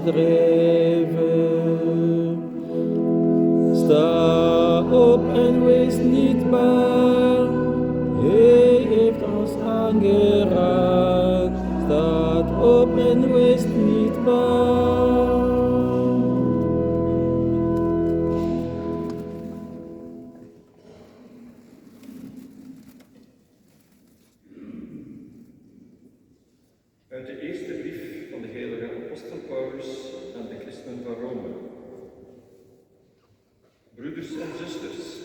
drijven. Sta op en wees niet bang, Hij heeft ons aangeraakt. Sta op en wees niet bang. Uit de eerste brief van de heilige apostel Paulus aan de christenen van Rome. Broeders en zusters,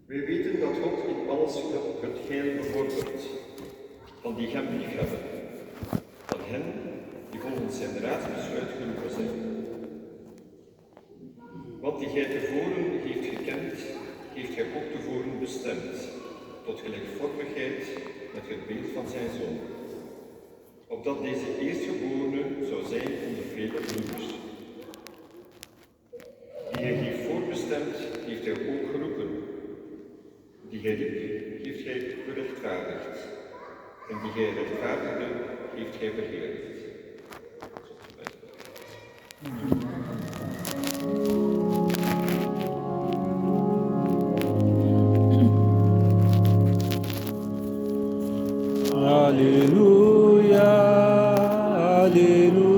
wij weten dat God in alles het heil bevordert, van die hem liefhebben, van hen die volgens zijn raadsbesluit geroepen zijn. Wat die gij tevoren heeft gekend, heeft gij ook tevoren bestemd, tot gelijkvormigheid met het beeld van zijn Zoon, opdat deze eerstgeborene zou zijn onder vele broeders. Die hij heeft voorbestemd, heeft hij ook geroepen. Die hij riep, heeft hij gerechtvaardigd. En die hij rechtvaardigde, heeft hij verheerlijkt. Alleluia, alleluia.